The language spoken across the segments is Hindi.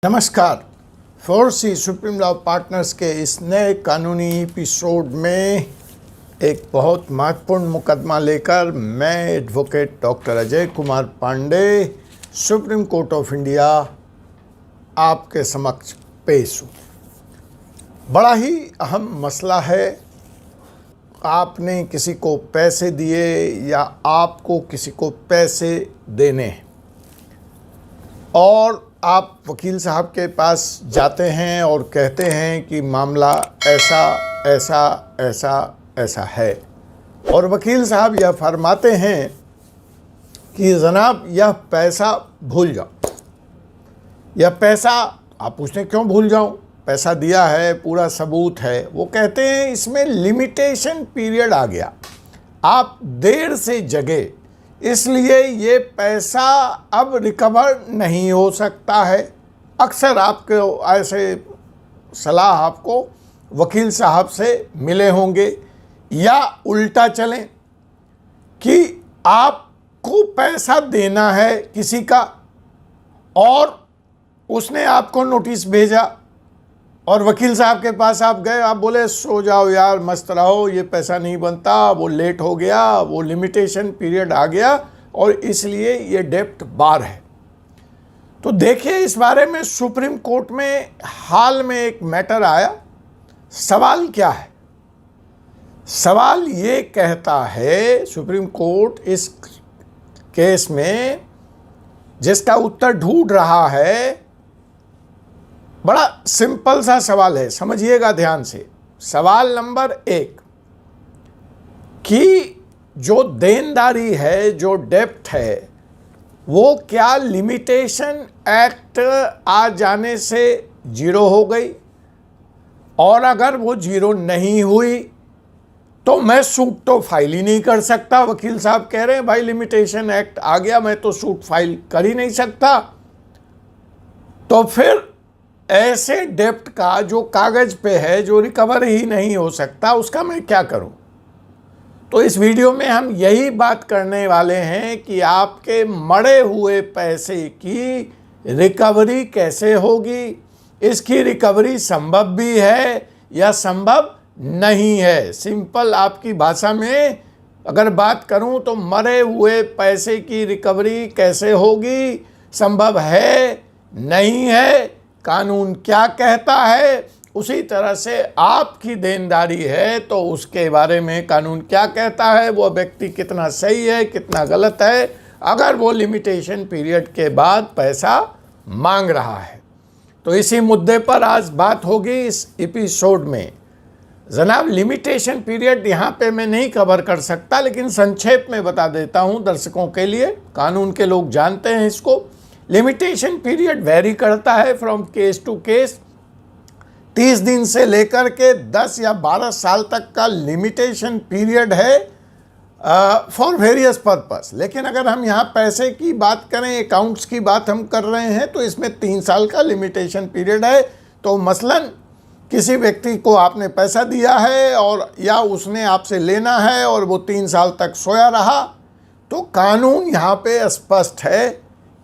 नमस्कार। 4C सुप्रीम लॉ पार्टनर्स के इस नए कानूनी एपिसोड में एक बहुत महत्वपूर्ण मुकदमा लेकर मैं advocate doctor Ajay Kumar Pande supreme court of India आपके समक्ष पेश हूँ। बड़ा ही अहम मसला है। आपने किसी को पैसे दिए या आपको किसी को पैसे देने हैं और आप वकील साहब के पास जाते हैं और कहते हैं कि मामला ऐसा ऐसा ऐसा ऐसा है, और वकील साहब यह फरमाते हैं कि जनाब यह पैसा भूल जाओ। यह पैसा, आप पूछते हैं क्यों भूल जाऊं, पैसा दिया है, पूरा सबूत है। वो कहते हैं इसमें लिमिटेशन पीरियड आ गया, आप देर से जगे, इसलिए ये पैसा अब रिकवर नहीं हो सकता है। अक्सर आपको ऐसे सलाह आपको वकील साहब से मिले होंगे, या उल्टा चलें कि आपको पैसा देना है किसी का और उसने आपको नोटिस भेजा और वकील साहब के पास आप गए, आप बोले सो जाओ यार, मस्त रहो, ये पैसा नहीं बनता, वो लेट हो गया, वो लिमिटेशन पीरियड आ गया और इसलिए ये डेब्ट बार है। तो देखिए, इस बारे में सुप्रीम कोर्ट में हाल में एक मैटर आया। सवाल क्या है? सवाल ये कहता है, सुप्रीम कोर्ट इस केस में जिसका उत्तर ढूंढ रहा है, बड़ा सिंपल सा सवाल है, समझिएगा ध्यान से। सवाल नंबर 1 कि जो देनदारी है, जो डेब्ट है, वो क्या लिमिटेशन एक्ट आ जाने से जीरो हो गई? और अगर वो जीरो नहीं हुई तो मैं सूट तो फाइल ही नहीं कर सकता। वकील साहब कह रहे हैं भाई लिमिटेशन एक्ट आ गया, मैं तो सूट फाइल कर ही नहीं सकता। तो फिर ऐसे डेब्ट का जो कागज पे है, जो रिकवर ही नहीं हो सकता, उसका मैं क्या करूं? तो इस वीडियो में हम यही बात करने वाले हैं कि आपके मरे हुए पैसे की रिकवरी कैसे होगी, इसकी रिकवरी संभव भी है या संभव नहीं है। सिंपल आपकी भाषा में अगर बात करूं तो मरे हुए पैसे की रिकवरी कैसे होगी, संभव है नहीं है, कानून क्या कहता है, उसी तरह से आपकी देनदारी है तो उसके बारे में कानून क्या कहता है, वो व्यक्ति कितना सही है, कितना गलत है, अगर वो लिमिटेशन पीरियड के बाद पैसा मांग रहा है। तो इसी मुद्दे पर आज बात होगी इस एपिसोड में। जनाब, लिमिटेशन पीरियड यहाँ पे मैं नहीं कवर कर सकता, लेकिन संक्षेप में बता देता हूँ दर्शकों के लिए, कानून के लोग जानते हैं इसको। लिमिटेशन पीरियड वेरी करता है फ्रॉम केस टू केस। 30 दिन से लेकर के 10 या 12 साल तक का लिमिटेशन पीरियड है फॉर वेरियस पर्पस। लेकिन अगर हम यहाँ पैसे की बात करें, अकाउंट्स की बात हम कर रहे हैं, तो इसमें 3 साल का लिमिटेशन पीरियड है। तो मसलन किसी व्यक्ति को आपने पैसा दिया है और या उसने आपसे लेना है और वो 3 साल तक सोया रहा, तो कानून यहाँ पे स्पष्ट है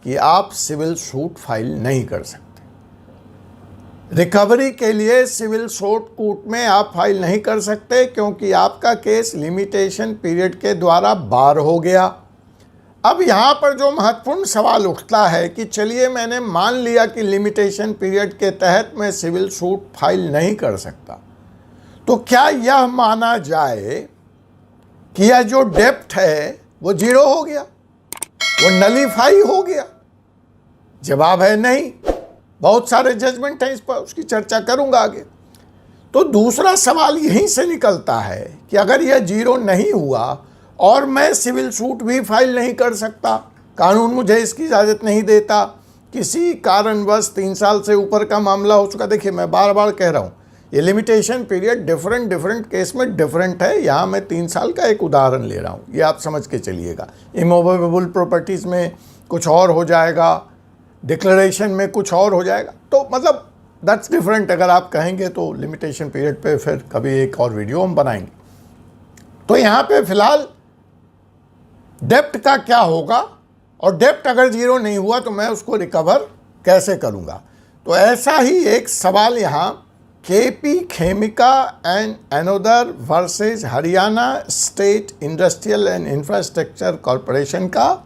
कि आप सिविल सूट फाइल नहीं कर सकते। रिकवरी के लिए सिविल सूट कोर्ट में आप फाइल नहीं कर सकते, क्योंकि आपका केस लिमिटेशन पीरियड के द्वारा बार हो गया। अब यहाँ पर जो महत्वपूर्ण सवाल उठता है कि चलिए मैंने मान लिया कि लिमिटेशन पीरियड के तहत मैं सिविल सूट फाइल नहीं कर सकता, तो क्या यह माना जाए कि यह जो डेब्ट है वो जीरो हो गया, वो नलीफाई हो गया? जवाब है नहीं। बहुत सारे जजमेंट हैं इस पर, उसकी चर्चा करूंगा आगे। तो दूसरा सवाल यहीं से निकलता है कि अगर यह जीरो नहीं हुआ और मैं सिविल सूट भी फाइल नहीं कर सकता, कानून मुझे इसकी इजाज़त नहीं देता, किसी कारणवश 3 साल से ऊपर का मामला हो चुका। देखिए, मैं बार बार कह रहा हूँ, ये लिमिटेशन पीरियड डिफरेंट केस में डिफरेंट है। यहाँ मैं 3 साल का एक उदाहरण ले रहा हूँ, ये आप समझ के चलिएगा। इमूवेबल प्रॉपर्टीज़ में कुछ और हो जाएगा, डिक्लेरेशन में कुछ और हो जाएगा, तो मतलब दैट्स डिफरेंट। अगर आप कहेंगे तो लिमिटेशन पीरियड पे फिर कभी एक और वीडियो हम बनाएंगे। तो यहाँ पे फिलहाल डेब्ट का क्या होगा, और डेब्ट अगर जीरो नहीं हुआ तो मैं उसको रिकवर कैसे करूँगा। तो ऐसा ही एक सवाल यहाँ KP Khemka and another versus Haryana state industrial and infrastructure corporation का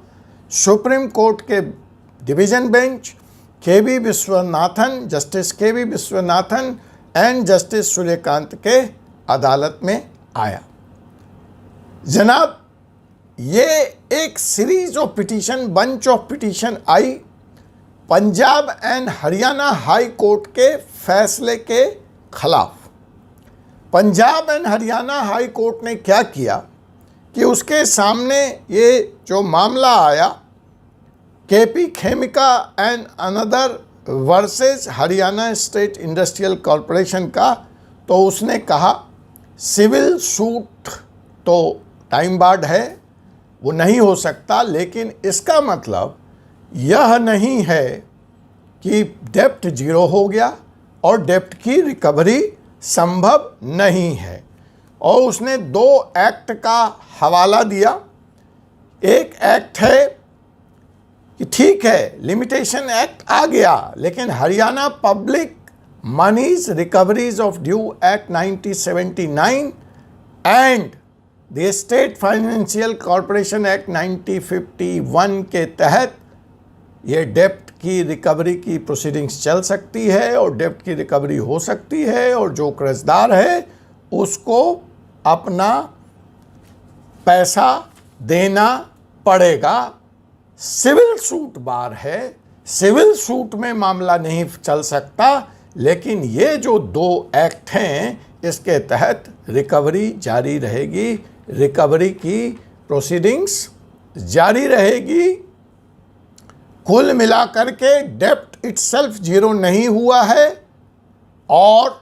सुप्रीम कोर्ट के division bench KV Vishwanathan, justice KV Vishwanathan and justice Suryakant के अदालत में आया। जनाब, ये एक series of petition, bunch of petition आई Punjab and Haryana high court के फैसले के खिलाफ। Punjab and Haryana high court ने क्या किया कि उसके सामने ये जो मामला आया KP Khemka and another versus Haryana state industrial corporation का, तो उसने कहा सिविल सूट तो टाइम बार्ड है, वो नहीं हो सकता, लेकिन इसका मतलब यह नहीं है कि डेप्ट जीरो हो गया और डेप्ट की रिकवरी संभव नहीं है। और उसने दो एक्ट का हवाला दिया। एक एक्ट है कि ठीक है लिमिटेशन एक्ट आ गया, लेकिन Haryana public moneys recoveries of due act 1979 and the state financial corporation act 1951 के तहत ये डेप्ट की रिकवरी की प्रोसीडिंग्स चल सकती है और डेप्ट की रिकवरी हो सकती है, और जो कर्जदार है उसको अपना पैसा देना पड़ेगा। सिविल सूट बार है, सिविल सूट में मामला नहीं चल सकता, लेकिन ये जो दो एक्ट हैं इसके तहत रिकवरी जारी रहेगी, रिकवरी की प्रोसीडिंग्स जारी रहेगी। कुल मिलाकर के डेप्ट इटसेल्फ जीरो नहीं हुआ है और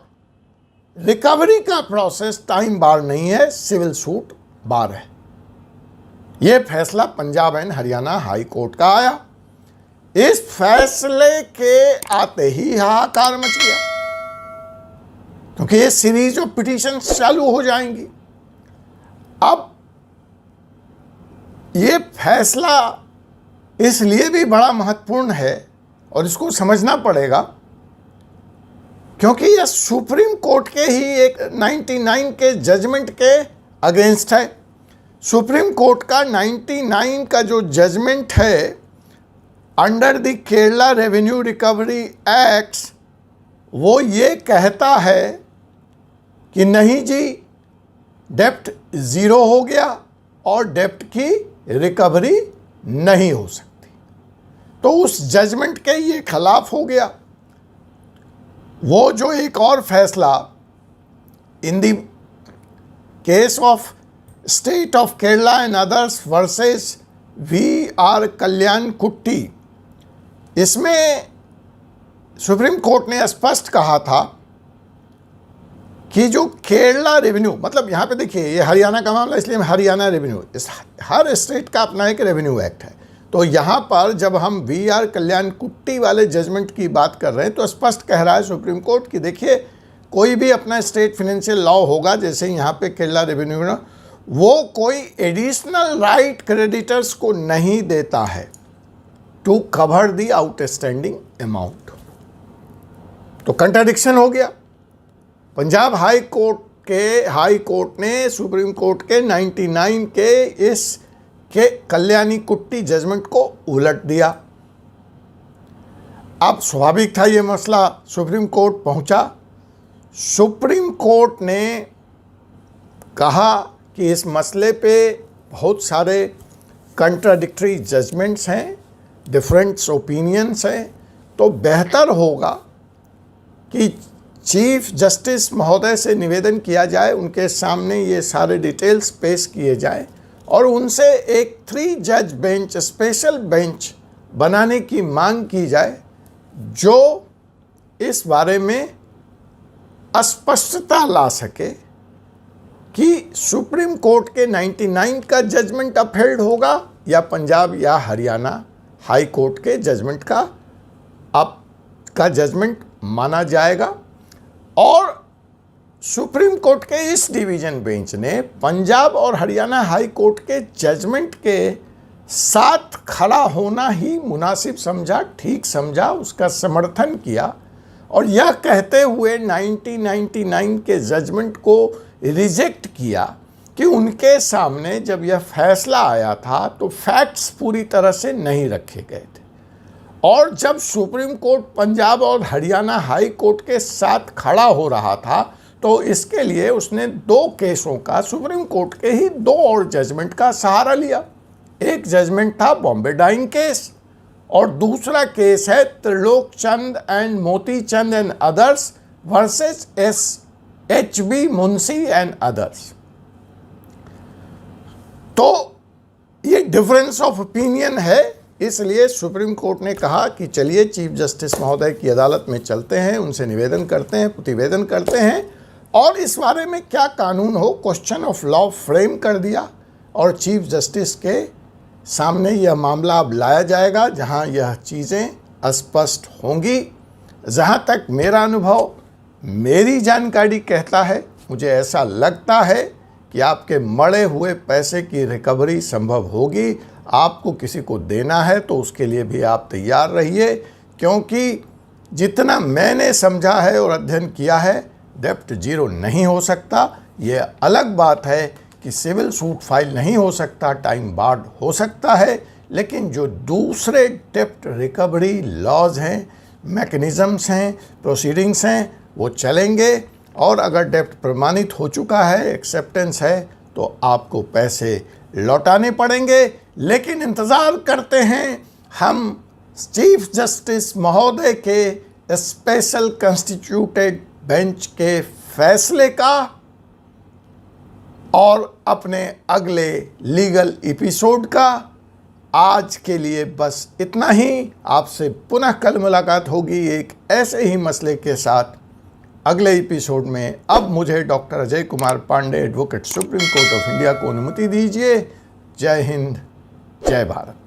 रिकवरी का प्रोसेस टाइम बार नहीं है, सिविल सूट बार है। यह फैसला Punjab and Haryana high court का आया। इस फैसले के आते ही हाहाकार मच गया, क्योंकि ये सीरीज ऑफ पिटीशंस चालू हो जाएंगी। अब ये फैसला इसलिए भी बड़ा महत्वपूर्ण है और इसको समझना पड़ेगा क्योंकि यह सुप्रीम कोर्ट के ही एक 99 के जजमेंट के अगेंस्ट है। सुप्रीम कोर्ट का 99 का जो जजमेंट है under the Kerala revenue recovery acts, वो ये कहता है कि नहीं जी, डेप्ट ज़ीरो हो गया और डेप्ट की रिकवरी नहीं हो सकती। तो उस जजमेंट के ये खिलाफ हो गया। वो जो एक और फैसला in the case of state of Kerala and others versus V R Kalyan Kutty, इसमें सुप्रीम कोर्ट ने स्पष्ट कहा था कि जो केरला रेवेन्यू, मतलब यहाँ पे देखिए ये हरियाणा का मामला, इसलिए हरियाणा रेवेन्यू, इस हर स्टेट का अपना एक रेवेन्यू एक्ट है। तो यहाँ पर जब हम वी आर कल्याण कुट्टी वाले जजमेंट की बात कर रहे हैं तो स्पष्ट कह रहा है सुप्रीम कोर्ट कि देखिए कोई भी अपना स्टेट फाइनेंशियल लॉ होगा, जैसे यहाँ पे केरला रेवेन्यू ना, वो कोई एडिशनल राइट क्रेडिटर्स को नहीं देता है to cover the outstanding amount. तो कंट्राडिक्शन हो गया। पंजाब हाई कोर्ट ने सुप्रीम कोर्ट के 99 के इस के कल्याणी कुट्टी जजमेंट को उलट दिया। अब स्वाभाविक था ये मसला सुप्रीम कोर्ट पहुंचा। सुप्रीम कोर्ट ने कहा कि इस मसले पे बहुत सारे कंट्राडिक्टरी जजमेंट्स हैं, डिफरेंट्स ओपिनियंस हैं, तो बेहतर होगा कि चीफ जस्टिस महोदय से निवेदन किया जाए, उनके सामने ये सारे डिटेल्स पेश किए जाए और उनसे एक 3 जज बेंच, स्पेशल बेंच बनाने की मांग की जाए जो इस बारे में स्पष्टता ला सके कि सुप्रीम कोर्ट के 99 का जजमेंट अपहेल्ड होगा या पंजाब या हरियाणा हाई कोर्ट के जजमेंट का जजमेंट माना जाएगा। और सुप्रीम कोर्ट के इस डिवीज़न बेंच ने पंजाब और हरियाणा हाई कोर्ट के जजमेंट के साथ खड़ा होना ही मुनासिब समझा, ठीक समझा, उसका समर्थन किया और यह कहते हुए 1999 के जजमेंट को रिजेक्ट किया कि उनके सामने जब यह फैसला आया था तो फैक्ट्स पूरी तरह से नहीं रखे गए थे, और जब सुप्रीम कोर्ट पंजाब और हरियाणा हाई कोर्ट के साथ खड़ा हो रहा था तो इसके लिए उसने 2 केसों का, सुप्रीम कोर्ट के ही 2 और जजमेंट का सहारा लिया। एक जजमेंट था बॉम्बे डाइंग केस और दूसरा केस है Trilok Chand and Moti Chand and others versus SHB Munshi and others. तो ये डिफरेंस ऑफ ओपिनियन है, इसलिए सुप्रीम कोर्ट ने कहा कि चलिए चीफ जस्टिस महोदय की अदालत में चलते हैं, उनसे निवेदन करते हैं, प्रतिवेदन करते हैं और इस बारे में क्या कानून हो, क्वेश्चन ऑफ लॉ फ्रेम कर दिया और चीफ जस्टिस के सामने यह मामला अब लाया जाएगा जहां यह चीज़ें स्पष्ट होंगी। जहां तक मेरा अनुभव, मेरी जानकारी कहता है, मुझे ऐसा लगता है कि आपके मरे हुए पैसे की रिकवरी संभव होगी। आपको किसी को देना है तो उसके लिए भी आप तैयार रहिए, क्योंकि जितना मैंने समझा है और अध्ययन किया है, डेप्ट जीरो नहीं हो सकता। ये अलग बात है कि सिविल सूट फाइल नहीं हो सकता, टाइम बार्ड हो सकता है, लेकिन जो दूसरे डेप्ट रिकवरी लॉज हैं, मैकेनिज़म्स हैं, प्रोसीडिंग्स हैं, वो चलेंगे और अगर डेप्ट प्रमाणित हो चुका है, एक्सेप्टेंस है, तो आपको पैसे लौटाने पड़ेंगे। लेकिन इंतज़ार करते हैं हम चीफ जस्टिस महोदय के स्पेशल कॉन्स्टिट्यूटेड बेंच के फैसले का और अपने अगले लीगल एपिसोड का। आज के लिए बस इतना ही। आपसे पुनः कल मुलाकात होगी एक ऐसे ही मसले के साथ अगले एपिसोड में। अब मुझे doctor Ajay Kumar Pande, advocate, supreme court of India को अनुमति दीजिए। जय हिंद, जय भारत।